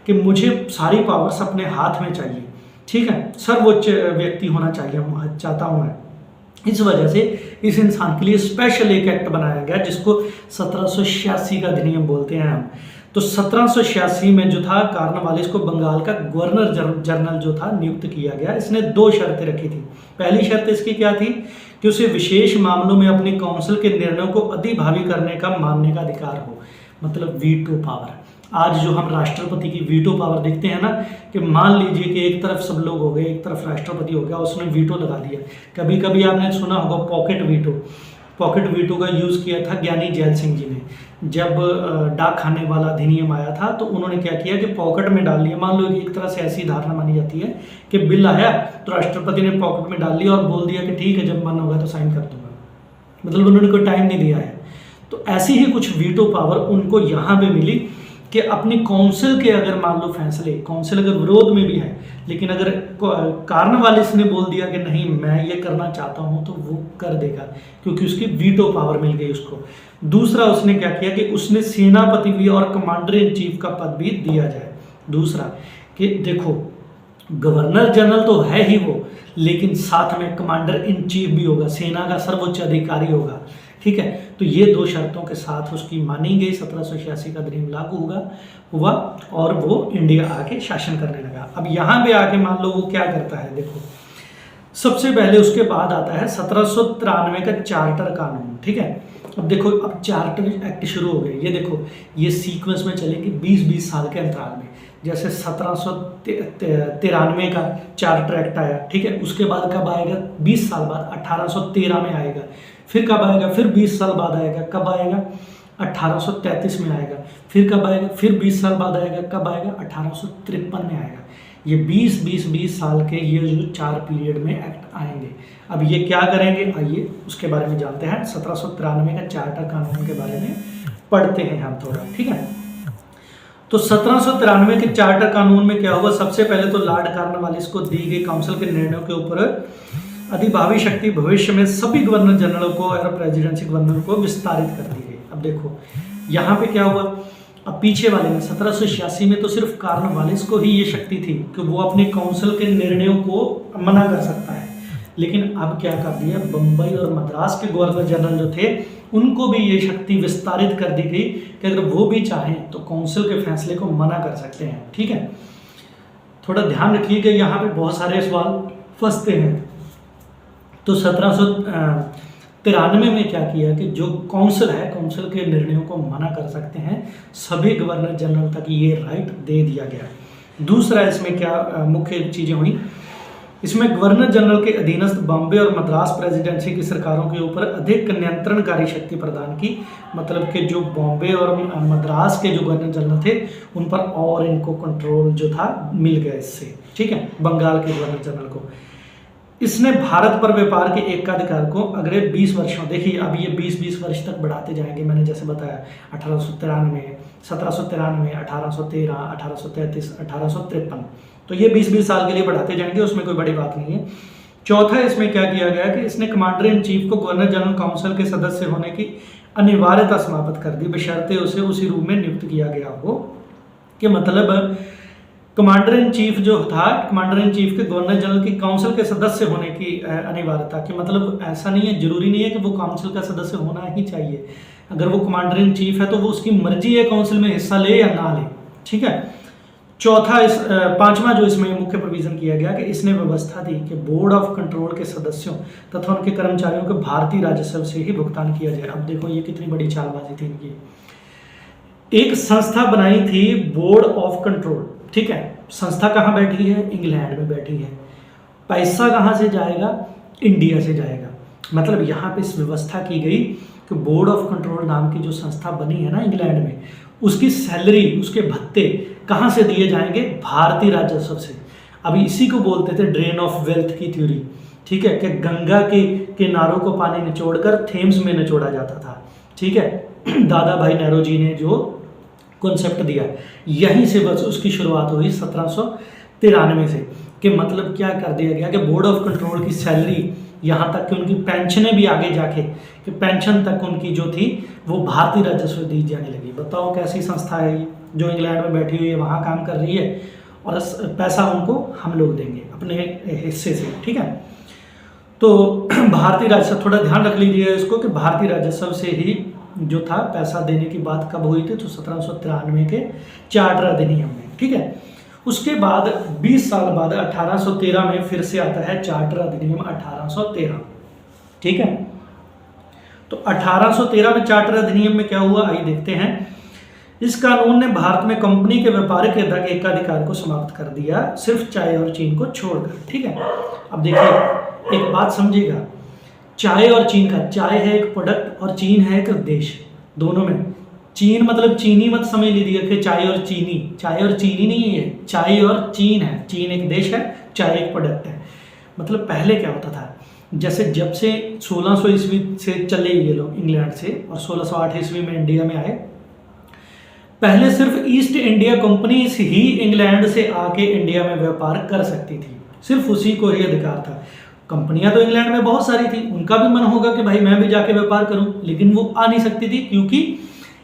कि मुझे सारी पावर्स अपने हाथ में चाहिए, ठीक है, सर्वोच्च व्यक्ति होना चाहिए चाहता हूँ मैं। इस वजह से इस इंसान के लिए स्पेशल एक एक्ट बनाया गया जिसको 1786 का अधिनियम बोलते हैं हम। तो 1786 में जो था कॉर्नवालिस को बंगाल का गवर्नर जनरल जो था नियुक्त किया गया। इसने 2 शर्तें रखी थी। पहली शर्त इसकी क्या थी कि उसे विशेष मामलों में अपनी काउंसिल के निर्णयों को अधिभावी करने का मानने का अधिकार हो, मतलब वीटो पावर। आज जो हम राष्ट्रपति की वीटो पावर देखते हैं ना, कि मान लीजिए कि एक तरफ सब लोग हो गए, एक तरफ राष्ट्रपति हो गया, उसने वीटो लगा दिया। कभी कभी आपने सुना होगा पॉकेट वीटो। पॉकेट वीटो का यूज़ किया था ज्ञानी जैल सिंह जी ने। जब डाक खाने वाला अधिनियम आया था तो उन्होंने क्या किया कि पॉकेट में डाल लिया। मान लो कि एक तरह से ऐसी धारणा मानी जाती है कि बिल आया तो राष्ट्रपति ने पॉकेट में डाल लिया और बोल दिया कि ठीक है, जब मन होगा तो साइन कर दूंगा। मतलब उन्होंने कोई टाइम नहीं दिया है। तो ऐसी ही कुछ वीटो पावर उनको यहाँ पे मिली कि अपनी काउंसिल के अगर मान लो फैसले, काउंसिल अगर विरोध में भी है, लेकिन अगर कॉर्नवालिस ने बोल दिया कि नहीं मैं ये करना चाहता हूँ, तो वो कर देगा, क्योंकि उसकी वीटो पावर मिल गई उसको। दूसरा उसने क्या किया कि उसने सेनापति भी और कमांडर इन चीफ का पद भी दिया जाए। दूसरा कि देखो गवर्नर जनरल तो है ही वो, लेकिन साथ में कमांडर इन चीफ भी होगा, सेना का सर्वोच्च अधिकारी होगा, ठीक है। तो ये 2 शर्तों के साथ उसकी मानी गई। 1786 का अधिनियम लागू हुआ और वो इंडिया आके शासन करने लगा। अब यहाँ पे आके मान लो वो क्या करता है, देखो सबसे पहले उसके बाद आता है 1793 का चार्टर कानून, ठीक है। अब देखो अब चार्टर एक्ट शुरू हो गए। ये देखो ये सीक्वेंस में चलेंगे 20-20 साल के अंतराल में। जैसे 1793 का चार्टर एक्ट आया, ठीक है, उसके बाद कब आएगा, 20 साल बाद 1813 में आएगा। फिर कब आएगा, फिर 20 साल बाद आएगा, कब आएगा, 1833 में आएगा। फिर कब आएगा, फिर 20 साल बाद आएगा, कब आएगा, 1853 में आएगा। ये 20 साल के ये जो 4 पीरियड में एक्ट आएंगे। अब ये क्या करेंगे, आइए उसके बारे में जानते हैं। 1793 का चार्टर कानून के बारे में पढ़ते हैं हम थोड़ा, ठीक है। तो 1793 के चार्टर कानून में क्या होगा, सबसे पहले तो लॉर्ड कॉर्नवालिस को दी गई काउंसिल के निर्णयों के ऊपर अधिभावी शक्ति भविष्य में सभी गवर्नर जनरल को और प्रेसिडेंसी गवर्नर को विस्तारित कर दी गई। अब देखो यहाँ पे क्या हुआ, अब पीछे वाले में 1786 में तो सिर्फ कॉर्नवालिस को ही ये शक्ति थी कि वो अपने काउंसिल के निर्णयों को मना कर सकता है। लेकिन अब क्या कर दिया, बम्बई और मद्रास के गवर्नर जनरल जो थे उनको भी ये शक्ति विस्तारित कर दी गई कि अगर वो भी चाहें तो काउंसिल के फैसले को मना कर सकते हैं, ठीक है। थोड़ा ध्यान रखिएगा, यहाँ पे बहुत सारे सवाल फंसते हैं। तो 1793 में क्या किया कि जो काउंसिल है, काउंसिल के निर्णयों को मना कर सकते हैं, सभी गवर्नर जनरल तक ये राइट दे दिया गया। दूसरा इसमें क्या मुख्य चीज़ें हुई, इसमें गवर्नर जनरल के अधीनस्थ बॉम्बे और मद्रास प्रेसिडेंसी की सरकारों के ऊपर अधिक नियंत्रणकारी शक्ति प्रदान की। मतलब कि जो बॉम्बे और मद्रास के जो गवर्नर जनरल थे उन पर और इनको कंट्रोल जो था मिल गया इससे, ठीक है, बंगाल के गवर्नर जनरल को। इसने भारत पर व्यापार के एकाधिकार को अगले 20 वर्षों, देखिए अब ये 20-20 वर्ष तक बढ़ाते जाएंगे। मैंने जैसे बताया 1893, 1793, 1813, 1833, 1853, तो ये 20-20 साल के लिए बढ़ाते जाएंगे, उसमें कोई बड़ी बात नहीं है। चौथा इसमें क्या किया गया कि इसने कमांडर इन चीफ को गवर्नर जनरल काउंसिल के सदस्य होने की अनिवार्यता समाप्त कर दी, बशर्ते उसे उसी रूप में नियुक्त किया गया हो। कि मतलब कमांडर इन चीफ जो था, कमांडर इन चीफ के गवर्नर जनरल की काउंसिल के सदस्य होने की अनिवार्यता, कि मतलब ऐसा नहीं है, जरूरी नहीं है कि वो काउंसिल का सदस्य होना ही चाहिए। अगर वो कमांडर इन चीफ है तो वो उसकी मर्जी है काउंसिल में हिस्सा ले या ना ले, ठीक है। चौथा पांचवा जो इसमें मुख्य प्रोविजन किया गया कि इसने व्यवस्था दी कि बोर्ड ऑफ कंट्रोल के सदस्यों तथा उनके कर्मचारियों को भारतीय राजस्व से ही भुगतान किया जाए। अब देखो ये कितनी बड़ी चालबाजी थी इनकी। एक संस्था बनाई थी बोर्ड ऑफ कंट्रोल, ठीक है। संस्था कहाँ बैठी है, इंग्लैंड में बैठी है। पैसा कहाँ से जाएगा, इंडिया से जाएगा। मतलब यहाँ पे इस व्यवस्था की गई कि बोर्ड ऑफ कंट्रोल नाम की जो संस्था बनी है ना इंग्लैंड में, उसकी सैलरी, उसके भत्ते कहाँ से दिए जाएंगे? भारतीय राजस्व से। अभी इसी को बोलते थे ड्रेन ऑफ वेल्थ की थ्योरी, ठीक है, कि गंगा के किनारों को पानी निचोड़कर थेम्स में निचोड़ा जाता था, ठीक है। दादा भाई नेहरू जी ने जो कॉन्सेप्ट दिया, यहीं से बस उसकी शुरुआत हुई 1793 से, कि मतलब क्या कर दिया गया कि बोर्ड ऑफ कंट्रोल की सैलरी, यहाँ तक कि उनकी पेंशनें भी आगे जाके कि पेंशन तक उनकी जो थी वो भारतीय राजस्व दी जाने लगी। बताओ कैसी संस्था है ये, जो इंग्लैंड में बैठी हुई है, वहाँ काम कर रही है, और पैसा उनको हम लोग देंगे अपने हिस्से से, ठीक है। तो भारतीय राजस्व, थोड़ा ध्यान रख लीजिए इसको, कि भारतीय राजस्व से ही जो था पैसा देने की बात कब हुई थी? तो 1793 के चार्टर अधिनियम में, ठीक है। उसके बाद 20 साल बाद 1813 में फिर से आता है चार्टर अधिनियम 1813, ठीक है। तो 1813 में चार्टर अधिनियम में क्या हुआ, आइए देखते हैं। इस कानून ने भारत में कंपनी के व्यापारिक एकाधिकार को समाप्त कर दिया, सिर्फ चाय और चीन को छोड़कर, ठीक है। अब देखिए एक बात समझिएगा, चाय और चीन का, चाय है एक प्रोडक्ट और चीन है एक देश, दोनों में चीन मतलब चीनी मत समझ लीजिए कि चाय और चीनी, चाय और चीनी नहीं है, चाय और चीन है। चीन एक देश है, चाय एक प्रोडक्ट है। मतलब पहले क्या होता था, जैसे जब से 1600 ईस्वी से चले ये लोग इंग्लैंड से और 1608 ईस्वी में इंडिया में आए, पहले सिर्फ ईस्ट इंडिया कंपनी ही इंग्लैंड से आके इंडिया में व्यापार कर सकती थी, सिर्फ उसी को ही अधिकार था। कंपनियां तो इंग्लैंड में बहुत सारी थी, उनका भी मन होगा कि भाई मैं भी जाके व्यापार करूं, लेकिन वो आ नहीं सकती थी क्योंकि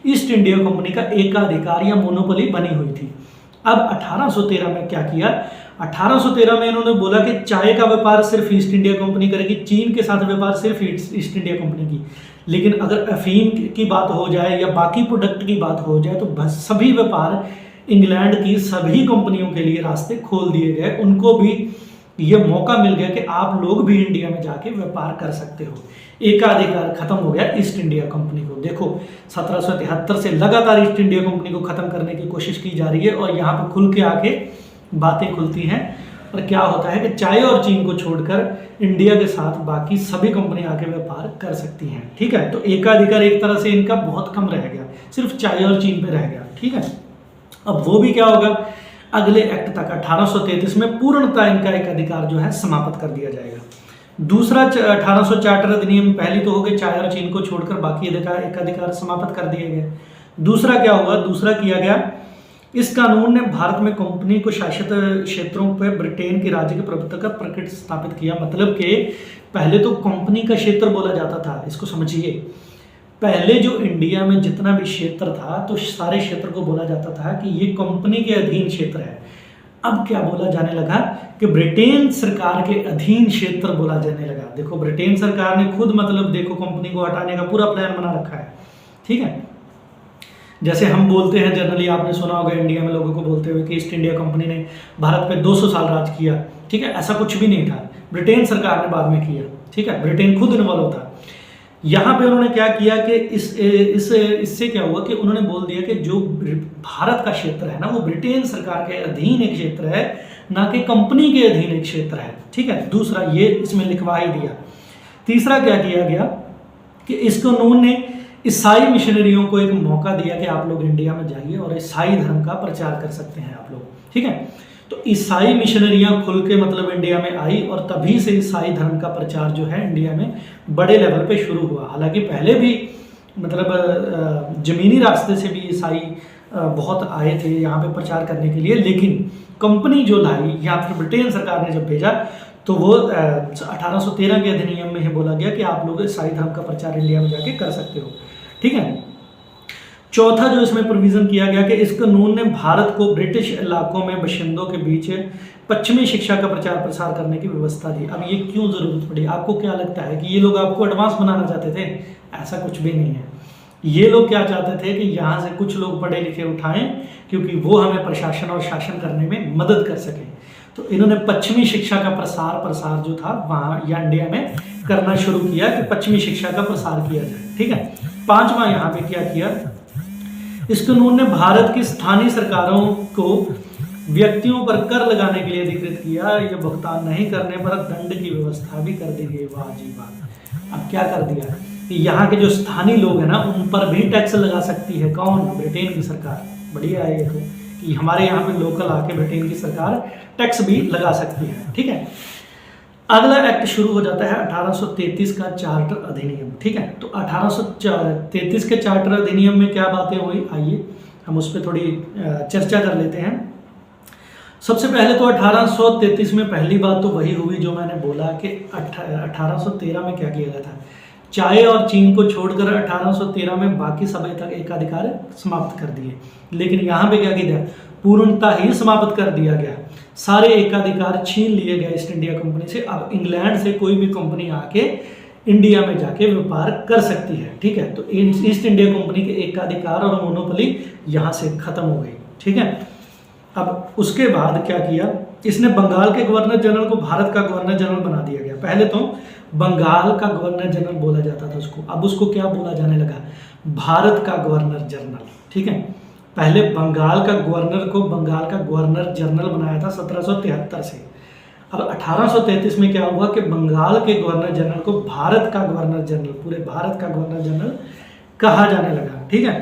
ईस्ट इंडिया कंपनी का एकाधिकार या मोनोपोली बनी हुई थी। अब 1813 में क्या किया, 1813 में इन्होंने बोला कि चाय का व्यापार सिर्फ ईस्ट इंडिया कंपनी करेगी, चीन के साथ व्यापार सिर्फ ईस्ट इंडिया कंपनी की, लेकिन अगर अफीम की बात हो जाए या बाकी प्रोडक्ट की बात हो जाए तो बस सभी व्यापार इंग्लैंड की सभी कंपनियों के लिए रास्ते खोल दिए गए। उनको भी ये मौका मिल गया कि आप लोग भी इंडिया में जाके व्यापार कर सकते हो। एकाधिकार खत्म हो गया ईस्ट इंडिया कंपनी को। देखो 1773 से लगातार ईस्ट इंडिया कंपनी को खत्म करने की कोशिश की जा रही है और यहाँ पे खुल के आके बातें खुलती हैं और क्या होता है कि चाय और चीन को छोड़कर इंडिया के साथ बाकी सभी कंपनी आके व्यापार कर सकती हैं, ठीक है। तो एकाधिकार एक तरह से इनका बहुत कम रह गया, सिर्फ चाय और चीन पे रह गया, ठीक है। अब वो भी क्या होगा, अगले एक्ट तक 1833 में पूर्णतः इनका एक अधिकार जो है समाप्त कर दिया जाएगा। दूसरा 1800 चार्टर अधिनियम, पहली तो हो गई चाय और चीन को छोड़कर बाकी एकाधिकार समाप्त कर दिए गए। दूसरा क्या हुआ, दूसरा किया गया, इस कानून ने भारत में कंपनी को शासित क्षेत्रों पर ब्रिटेन के राज्य के प्रभुत्व का प्रकट स्थापित किया। मतलब कि पहले तो कंपनी का क्षेत्र बोला जाता था, इसको समझिए। पहले जो इंडिया में जितना भी क्षेत्र था तो सारे क्षेत्र को बोला जाता था कि ये कंपनी के अधीन क्षेत्र है। अब क्या बोला जाने लगा कि ब्रिटेन सरकार के अधीन क्षेत्र बोला जाने लगा। देखो ब्रिटेन सरकार ने खुद मतलब देखो कंपनी को हटाने का पूरा प्लान बना रखा है, ठीक है। जैसे हम बोलते हैं जनरली, आपने सुना होगा इंडिया में लोगों को बोलते हुए कि ईस्ट इंडिया कंपनी ने भारत पे 200 साल राज किया, ठीक है। ऐसा कुछ भी नहीं था, ब्रिटेन सरकार ने बाद में किया, ठीक है। ब्रिटेन खुद इन्वॉल्व होता। यहाँ पे उन्होंने क्या किया कि इससे क्या हुआ कि उन्होंने बोल दिया कि जो भारत का क्षेत्र है ना वो ब्रिटेन सरकार के अधीन एक क्षेत्र है, ना कि कंपनी के अधीन एक क्षेत्र है, ठीक है। दूसरा ये इसमें लिखवा ही दिया। तीसरा क्या किया गया कि इस कानून ने ईसाई मिशनरियों को एक मौका दिया कि आप लोग इंडिया में जाइए और ईसाई धर्म का प्रचार कर सकते हैं आप लोग, ठीक है। तो ईसाई मिशनरियां खुल के मतलब इंडिया में आई और तभी से ईसाई धर्म का प्रचार जो है इंडिया में बड़े लेवल पे शुरू हुआ। हालांकि पहले भी मतलब जमीनी रास्ते से भी ईसाई बहुत आए थे यहाँ पे प्रचार करने के लिए, लेकिन कंपनी जो लाई या फिर ब्रिटेन सरकार ने जब भेजा तो वो 1813 के अधिनियम में ही बोला गया कि आप लोग ईसाई धर्म का प्रचार इंडिया में जाके कर सकते हो, ठीक है। चौथा जो इसमें प्रोविजन किया गया कि इस कानून ने भारत को ब्रिटिश इलाकों में बाशिंदों के बीच पश्चिमी शिक्षा का प्रचार प्रसार करने की व्यवस्था दी। अब ये क्यों जरूरत पड़ी? आपको क्या लगता है कि ये लोग आपको एडवांस बनाना चाहते थे? ऐसा कुछ भी नहीं है। ये लोग क्या चाहते थे कि यहाँ से कुछ लोग पढ़े लिखे उठाएं क्योंकि वो हमें प्रशासन और शासन करने में मदद कर सकें। तो इन्होंने पश्चिमी शिक्षा का प्रसार जो था वहाँ या इंडिया में करना शुरू किया कि पश्चिमी शिक्षा का प्रसार किया जाए, ठीक है। पांचवा यहाँ पे क्या किया, इस कानून ने भारत की स्थानीय सरकारों को व्यक्तियों पर कर लगाने के लिए अधिकृत किया। यह भुगतान नहीं करने पर दंड की व्यवस्था भी कर दी गई। वाह जी वाह। अब क्या कर दिया कि यहाँ के जो स्थानीय लोग हैं ना उन पर भी टैक्स लगा सकती है। कौन? ब्रिटेन की सरकार। बढ़िया है ये तो, कि हमारे यहाँ पे लोकल आके ब्रिटेन की सरकार टैक्स भी लगा सकती है। ठीक है, अगला एक्ट शुरू हो जाता है 1833 का चार्टर अधिनियम। ठीक है, तो 1833 के चार्टर अधिनियम में क्या बातें हुई, आइए हम उस पर थोड़ी चर्चा कर लेते हैं। सबसे पहले तो 1833 में पहली बात तो वही हुई जो मैंने बोला कि 1813 में क्या किया गया था, चाय और चीन को छोड़कर 1813 में बाकी सभी तक एकाधिकार समाप्त कर दिए। लेकिन यहाँ पे क्या किया गया, पूर्णता ही समाप्त कर दिया गया, सारे एकाधिकार छीन लिए गए ईस्ट इंडिया कंपनी से। अब इंग्लैंड से कोई भी कंपनी आके इंडिया में जाके व्यापार कर सकती है। ठीक है, तो ईस्ट इंडिया कंपनी के एकाधिकार और मोनोपोली यहाँ से खत्म हो गई। ठीक है, अब उसके बाद क्या किया, इसने बंगाल के गवर्नर जनरल को भारत का गवर्नर जनरल बना दिया गया। पहले तो बंगाल का गवर्नर जनरल बोला जाता था उसको, अब उसको क्या बोला जाने लगा, भारत का गवर्नर जनरल। ठीक है, पहले बंगाल का गवर्नर को बंगाल का गवर्नर जनरल बनाया था 1773 से। अब 1833 में क्या हुआ कि बंगाल के गवर्नर जनरल को भारत का गवर्नर जनरल, पूरे भारत का गवर्नर जनरल कहा जाने लगा। ठीक है,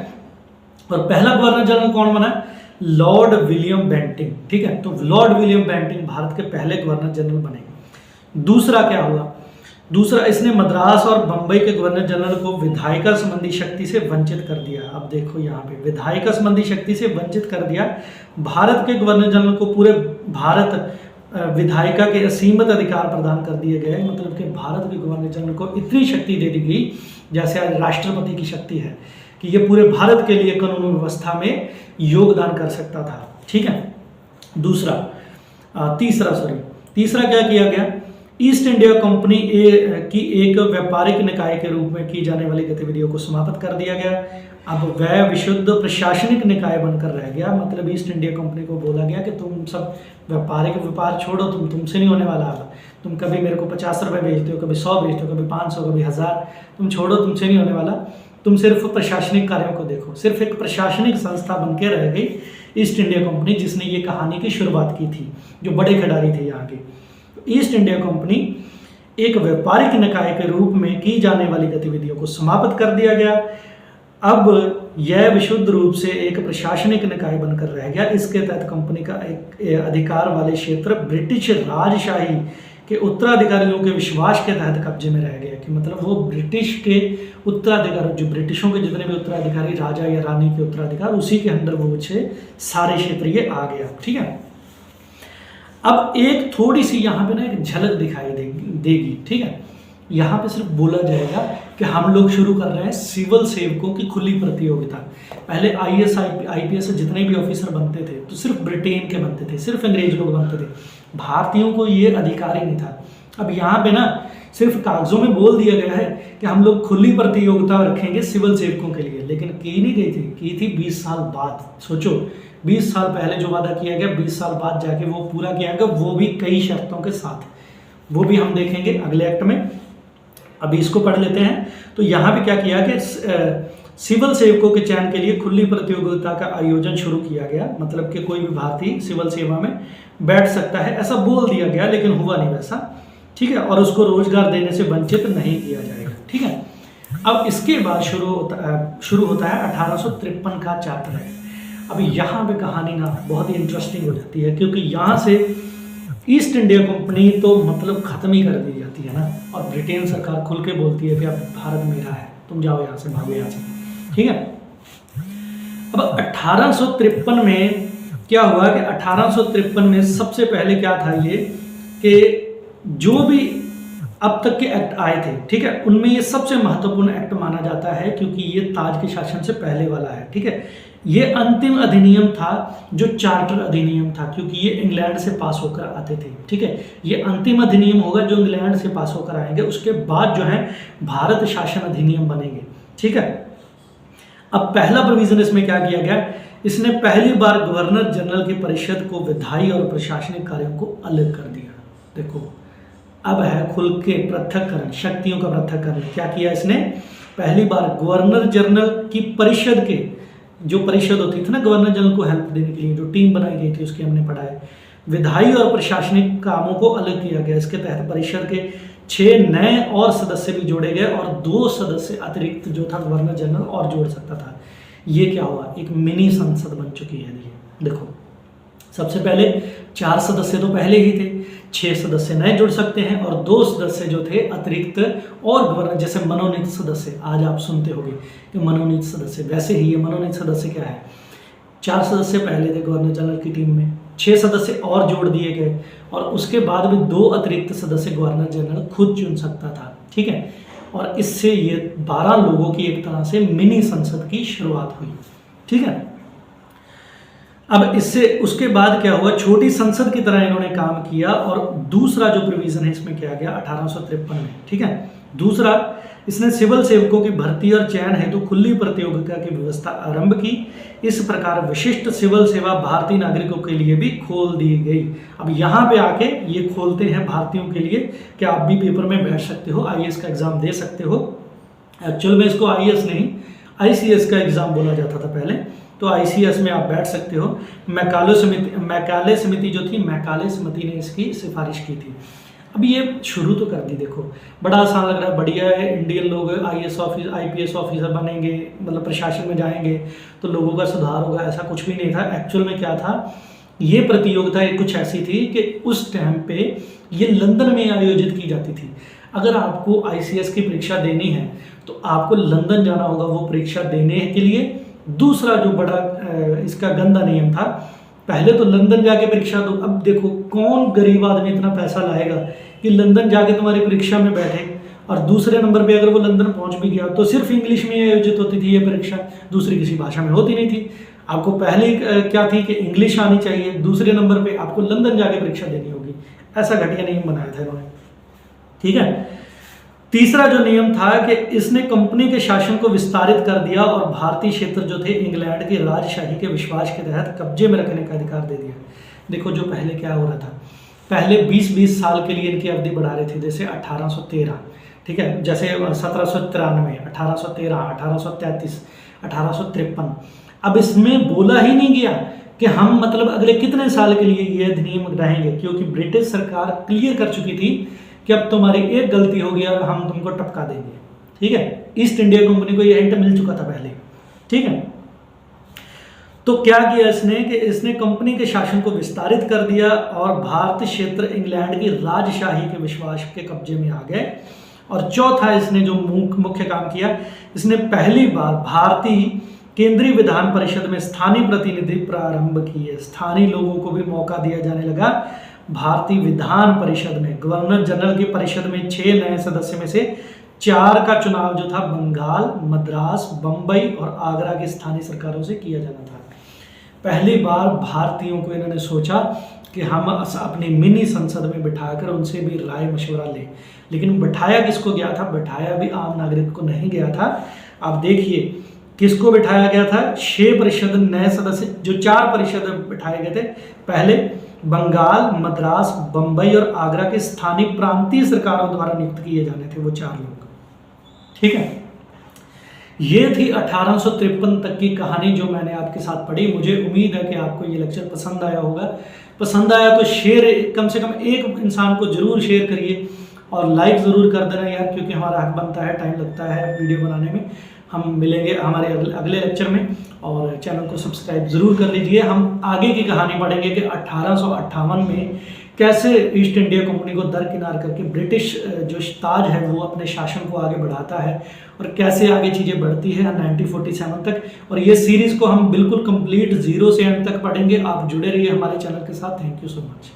और पहला गवर्नर जनरल कौन बना, लॉर्ड विलियम बेंटिंग। ठीक है, तो लॉर्ड विलियम बेंटिंग भारत के पहले गवर्नर जनरल बने। दूसरा क्या हुआ, दूसरा इसने मद्रास और बंबई के गवर्नर जनरल को विधायिका संबंधी शक्ति से वंचित कर दिया। अब देखो यहाँ पे विधायिका संबंधी शक्ति से वंचित कर दिया, भारत के गवर्नर जनरल को पूरे भारत विधायिका के असीमित अधिकार प्रदान कर दिए गए। मतलब कि भारत के गवर्नर जनरल को इतनी शक्ति दे दी गई जैसे आज राष्ट्रपति की शक्ति है कि ये पूरे भारत के लिए कानून व्यवस्था में योगदान कर सकता था। ठीक है, तीसरा क्या किया गया, ईस्ट इंडिया कंपनी की एक व्यापारिक निकाय के रूप में की जाने वाली गतिविधियों को समाप्त कर दिया गया। अब वह विशुद्ध प्रशासनिक निकाय बनकर रह गया। मतलब ईस्ट इंडिया कंपनी को बोला गया कि तुम सब व्यापारिक व्यापार छोड़ो, तुमसे नहीं होने वाला। तुम कभी मेरे को 50 रुपये भेजते हो, कभी 100 भेजते हो, कभी 500, कभी 1000, तुम छोड़ो, तुमसे नहीं होने वाला। तुम सिर्फ प्रशासनिक कार्यों को देखो। सिर्फ एक प्रशासनिक संस्था बनकर रह गई ईस्ट इंडिया कंपनी, जिसने ये कहानी की शुरुआत की थी, जो बड़े खिलाड़ी थे यहाँ के। ईस्ट इंडिया कंपनी एक व्यापारिक निकाय के रूप में की जाने वाली गतिविधियों को समाप्त कर दिया गया। अब यह विशुद्ध रूप से एक प्रशासनिक निकाय बनकर रह गया। इसके तहत कंपनी का एक अधिकार वाले क्षेत्र ब्रिटिश राजशाही के उत्तराधिकारियों के विश्वास के तहत कब्जे में रह गया। कि मतलब वो ब्रिटिश के उत्तराधिकारी, जो ब्रिटिशों के जितने भी उत्तराधिकारी, राजा या रानी के उत्तराधिकार, उसी के अंदर वो सारे क्षेत्र ये आ गया। ठीक है, अब एक थोड़ी सी यहाँ पे ना एक झलक दिखाई देगी। ठीक है, यहाँ पे सिर्फ बोला जाएगा कि हम लोग शुरू कर रहे हैं सिविल सेवकों की खुली प्रतियोगिता। पहले IAS IPS जितने भी ऑफिसर बनते थे तो सिर्फ ब्रिटेन के बनते थे, सिर्फ अंग्रेज लोग बनते थे, भारतीयों को ये अधिकार ही नहीं था। अब यहाँ पे ना सिर्फ कागजों में बोल दिया गया है कि हम लोग खुली प्रतियोगिता रखेंगे सिविल सेवकों के लिए, लेकिन की नहीं गई थी, की थी 20 साल बाद। सोचो 20 साल पहले जो वादा किया गया, 20 साल बाद जाके वो पूरा किया गया, वो भी कई शर्तों के साथ। वो भी हम देखेंगे अगले एक्ट में। अभी इसको पढ़ लेते हैं। तो यहाँ पे क्या किया कि सिविल सेवकों के चयन के लिए खुली प्रतियोगिता का आयोजन शुरू किया गया। मतलब कि कोई भी भारतीय सिविल सेवा में बैठ सकता है, ऐसा बोल दिया गया, लेकिन हुआ नहीं वैसा। ठीक है, और उसको रोजगार देने से वंचित नहीं किया जाएगा। ठीक है, अब इसके बाद शुरू होता है 1853 का चार्टर एक्ट। अब यहाँ पे कहानी ना बहुत ही इंटरेस्टिंग हो जाती है, क्योंकि यहाँ से ईस्ट इंडिया कंपनी तो मतलब ख़त्म ही कर दी जाती है ना, और ब्रिटेन सरकार खुल के बोलती है कि अब भारत मेरा है, तुम जाओ यहाँ से, भागो यहाँ से। ठीक है, अब 1853 में क्या हुआ कि 1853 में सबसे पहले क्या था ये कि जो भी अब तक के एक्ट आए थे, ठीक है, उनमें ये सबसे महत्वपूर्ण एक्ट माना जाता है, क्योंकि ये ताज के शासन से पहले वाला है। ठीक है, ये अंतिम अधिनियम था जो चार्टर अधिनियम था, क्योंकि ये इंग्लैंड से पास होकर आते थे। ठीक है, ये अंतिम अधिनियम होगा जो इंग्लैंड से पास होकर आएंगे, उसके बाद जो है भारत शासन अधिनियम बनेंगे। ठीक है, अब पहला प्रोविजन इसमें क्या किया गया, इसने पहली बार गवर्नर जनरल की परिषद को विधायी और प्रशासनिक कार्यों को अलग कर दिया। देखो अब है खुल के पृथक्करण, शक्तियों का पृथक्करण। क्या किया इसने, पहली बार गवर्नर जनरल की परिषद के, जो परिषद होती थी ना गवर्नर जनरल को हेल्प देने के लिए, जो टीम बनाई गई थी, उसके हमने पढ़ा है, विधायी और प्रशासनिक कामों को अलग किया गया। इसके तहत परिषद के 6 नए और सदस्य भी जोड़े गए, और 2 सदस्य अतिरिक्त जो था गवर्नर जनरल और जोड़ सकता था। ये क्या हुआ, एक मिनी संसद बन चुकी है। देखो, सबसे पहले 4 सदस्य तो पहले ही थे, 6 सदस्य नए जुड़ सकते हैं और 2 सदस्य जो थे अतिरिक्त और गवर्नर, जैसे मनोनीत सदस्य आज आप सुनते होंगे कि मनोनीत सदस्य, वैसे ही ये मनोनीत सदस्य क्या है, 4 सदस्य पहले थे गवर्नर जनरल की टीम में, 6 सदस्य और जोड़ दिए गए और उसके बाद भी 2 अतिरिक्त सदस्य गवर्नर जनरल खुद चुन सकता था, ठीक है। और इससे ये 12 लोगों की एक तरह से मिनी संसद की शुरुआत हुई, ठीक है। अब इससे उसके बाद क्या हुआ, छोटी संसद की तरह इन्होंने काम किया और दूसरा जो प्रोविजन है इसमें किया गया 1853 में, ठीक है। दूसरा, इसने सिविल सेवकों की भर्ती और चयन हेतु खुली प्रतियोगिता की व्यवस्था आरंभ की। इस प्रकार विशिष्ट सिविल सेवा भारतीय नागरिकों के लिए भी खोल दी गई। अब यहाँ पे आके ये खोलते हैं भारतीयों के लिए कि आप भी पेपर में बैठ सकते हो, आईएएस का एग्जाम दे सकते हो। एक्चुअल में इसको आईएएस नहीं, आईसीएस का एग्जाम बोला जाता था पहले, तो आईसीएस में आप बैठ सकते हो। मैकाले समिति जो थी, मैकाले समिति ने इसकी सिफारिश की थी। अब ये शुरू तो कर दी, देखो बड़ा आसान लग रहा है, बढ़िया है, इंडियन लोग आईएएस ऑफिसर आईपीएस ऑफिसर बनेंगे, मतलब प्रशासन में जाएंगे तो लोगों का सुधार होगा, ऐसा कुछ भी नहीं था। एक्चुअल में क्या था, ये प्रतियोगिता कुछ ऐसी थी कि उस टाइम पे ये लंदन में आयोजित की जाती थी। अगर आपको आईसीएस की परीक्षा देनी है तो आपको लंदन जाना होगा वो परीक्षा देने के लिए। दूसरा जो बड़ा इसका गंदा नियम था, पहले तो लंदन जाके परीक्षा दो। अब देखो कौन गरीब आदमी इतना पैसा लाएगा कि लंदन जाके तुम्हारी परीक्षा में बैठे, और दूसरे नंबर पे अगर वो लंदन पहुंच भी गया तो सिर्फ इंग्लिश में आयोजित होती थी ये परीक्षा, दूसरी किसी भाषा में होती नहीं थी। आपको पहले क्या थी कि इंग्लिश आनी चाहिए, दूसरे नंबर पे आपको लंदन जाके परीक्षा देनी होगी। ऐसा घटिया नियम बनाया था इन्होंने, ठीक है। तीसरा जो नियम था कि इसने कंपनी के शासन को विस्तारित कर दिया और भारतीय क्षेत्र जो थे इंग्लैंड की राजशाही के विश्वास के तहत कब्जे में रखने का अधिकार दे दिया। देखो जो पहले क्या हो रहा था, पहले 20-20 साल के लिए इनकी अवधि बढ़ा रहे थे, जैसे 1813, ठीक है, जैसे 1793, 1813, 1833, 1853। अब इसमें बोला ही नहीं गया कि हम मतलब अगले कितने साल के लिए ये अधिनियम रहेंगे, क्योंकि ब्रिटिश सरकार क्लियर कर चुकी थी कि अब तुम्हारी एक गलती होगी और हम तुमको टपका देंगे, ठीक है। ईस्ट इंडिया कंपनी को ये हिंट मिल चुका था पहले, ठीक है। तो क्या किया इसने कि इसने कंपनी के शासन को विस्तारित कर दिया और भारतीय क्षेत्र इंग्लैंड की राजशाही के विश्वास के कब्जे में आ गए। और चौथा, इसने जो मुख्य काम किया, इसने पहली बार भारतीय केंद्रीय विधान परिषद में स्थानीय प्रतिनिधि प्रारंभ किए। स्थानीय लोगों को भी मौका दिया जाने लगा। भारतीय विधान परिषद में गवर्नर जनरल की परिषद में 6 नए सदस्य में से 4 का चुनाव जो था बंगाल, मद्रास, बंबई और आगरा की स्थानीय सरकारों से किया जाना था। पहली बार भारतीयों को इन्होंने सोचा कि हम अपनी मिनी संसद में बिठाकर उनसे भी राय मशवरा लें, लेकिन बिठाया किसको गया था, बिठाया भी आम नागरिक को नहीं गया था। आप देखिए किसको बिठाया गया था, 6 परिषद नए सदस्य, जो 4 परिषद बिठाए गए थे, पहले बंगाल, मद्रास, बंबई और आगरा के स्थानीय प्रांतीय सरकारों द्वारा नियुक्त किए जाने थे वो 4 लोग, ठीक है। ये थी 1853 तक की कहानी जो मैंने आपके साथ पढ़ी। मुझे उम्मीद है कि आपको ये लेक्चर पसंद आया होगा। पसंद आया तो शेयर, कम से कम एक इंसान को जरूर शेयर करिए और लाइक ज़रूर कर देना यार, क्योंकि हमारा हक बनता है, टाइम लगता है वीडियो बनाने में। हम मिलेंगे हमारे अगले लेक्चर में, और चैनल को सब्सक्राइब ज़रूर कर लीजिए। हम आगे की कहानी पढ़ेंगे कि 1858 में कैसे ईस्ट इंडिया कंपनी को दरकिनार करके ब्रिटिश जो ताज है वो अपने शासन को आगे बढ़ाता है, और कैसे आगे चीज़ें बढ़ती है 1947 तक। और ये सीरीज़ को हम बिल्कुल कंप्लीट 0 से एंड तक पढ़ेंगे। आप जुड़े रहिए हमारे चैनल के साथ। Thank you so much.